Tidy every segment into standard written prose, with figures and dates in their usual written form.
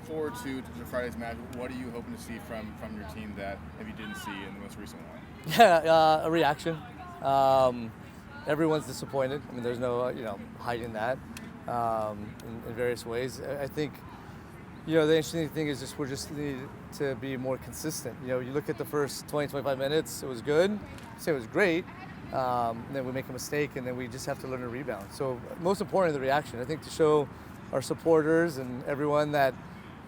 forward to Friday's match, what are you hoping to see from your team that maybe you didn't see in the most recent one? Yeah, a reaction. Everyone's disappointed. I mean, there's no hiding that in various ways. I think the interesting thing is we're just need to be more consistent. You look at the first 20-25 minutes, it was good. Say it was great. And then we make a mistake, and then we just have to learn to rebound. So most importantly, the reaction. I think to show our supporters and everyone that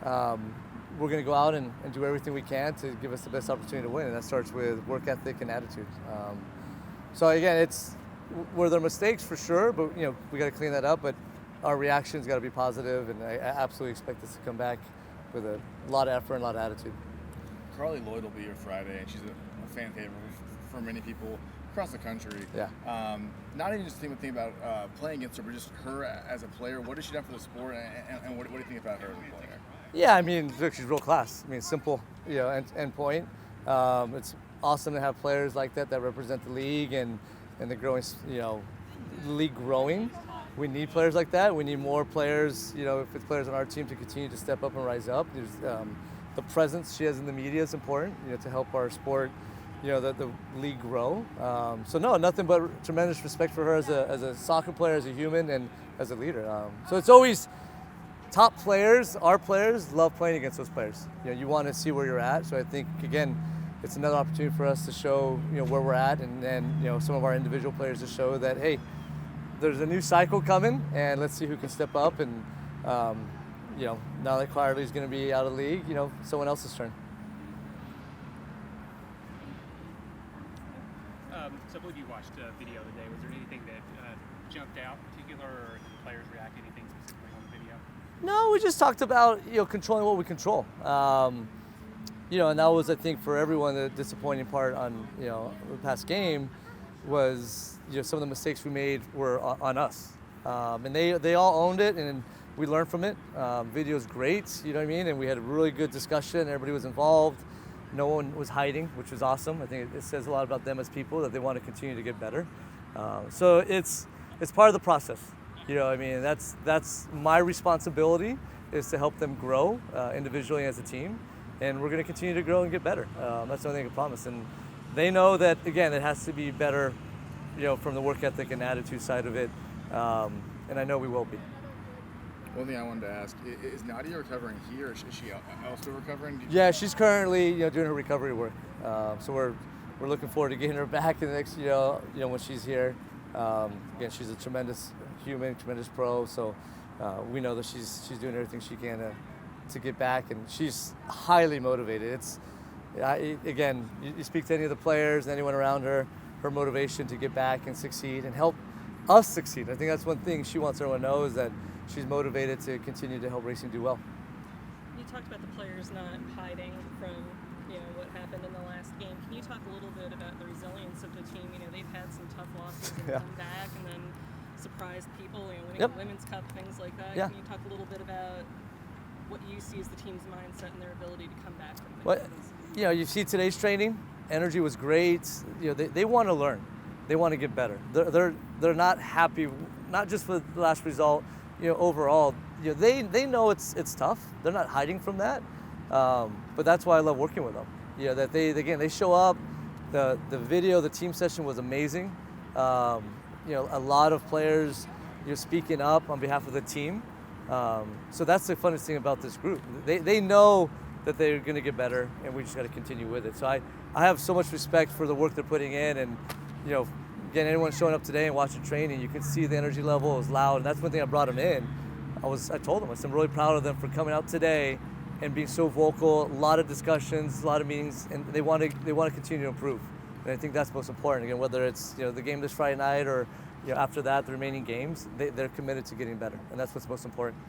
we're going to go out and do everything we can to give us the best opportunity to win, and that starts with work ethic and attitude. So again, were there mistakes for sure, but we got to clean that up. But our reaction's got to be positive, and I absolutely expect us to come back with a lot of effort and a lot of attitude. Carly Lloyd will be here Friday, and she's a fan favorite for many people across the country. Yeah. Not even just thinking about playing against her, but just her as a player. What has she done for the sport, and what do you think about her as a player? Yeah, I mean, look, she's world class. I mean, simple, end point. It's awesome to have players like that represent the league and the growing, the league growing. We need players like that. We need more players, if it's players on our team, to continue to step up and rise up. There's the presence she has in the media is important, to help our sport, the league grow. So no, nothing but tremendous respect for her as a soccer player, as a human, and as a leader. So it's always top players, our players love playing against those players. You want to see where you're at. So I think again, it's another opportunity for us to show where we're at, and then some of our individual players to show that hey, there's a new cycle coming, and let's see who can step up. And now that Carly's going to be out of the league, someone else's turn. So I believe you watched a video today. Was there anything that jumped out in particular, or did the players react to anything specifically on the video? No, we just talked about controlling what we control. And that was, I think, for everyone, the disappointing part on the past game was some of the mistakes we made were on us, and they all owned it, and we learned from it. Video's great, you know what I mean, and we had a really good discussion. Everybody was involved. No one was hiding, which was awesome. I think it says a lot about them as people, that they want to continue to get better. So it's part of the process. I mean, that's my responsibility, is to help them grow individually as a team, and we're going to continue to grow and get better. That's the only thing I can promise. And they know that, again, it has to be better, from the work ethic and attitude side of it, and I know we will be. One thing I wanted to ask, is Nadia recovering here, or is she elsewhere recovering? Yeah, she's currently doing her recovery work. So we're looking forward to getting her back in the next when she's here. Again, she's a tremendous human, tremendous pro. So we know that she's doing everything she can to get back, and she's highly motivated. Again, you speak to any of the players, anyone around her motivation to get back and succeed and help us succeed. I think that's one thing she wants everyone to know, is that she's motivated to continue to help racing do well. You talked about the players not hiding from what happened in the last game. Can you talk a little bit about the resilience of the team? They've had some tough losses and come back and then surprised people, winning the Women's Cup, things like that. Yeah. Can you talk a little bit about what you see as the team's mindset and their ability to come back from Well, you see today's training, energy was great. They want to learn. They want to get better. They're not happy, not just with the last result, overall. They know it's tough. They're not hiding from that. But that's why I love working with them. That they show up. The video, the team session was amazing. A lot of players speaking up on behalf of the team. So that's the funnest thing about this group. They know that they're going to get better, and we just got to continue with it. So I have so much respect for the work they're putting in, and again, anyone showing up today and watching training, you can see the energy level is loud, and that's one thing I brought them in. I told them, I'm really proud of them for coming out today and being so vocal. A lot of discussions, a lot of meetings, and they want to continue to improve. And I think that's most important. Again, whether it's the game this Friday night or after that, the remaining games, they're committed to getting better, and that's what's most important.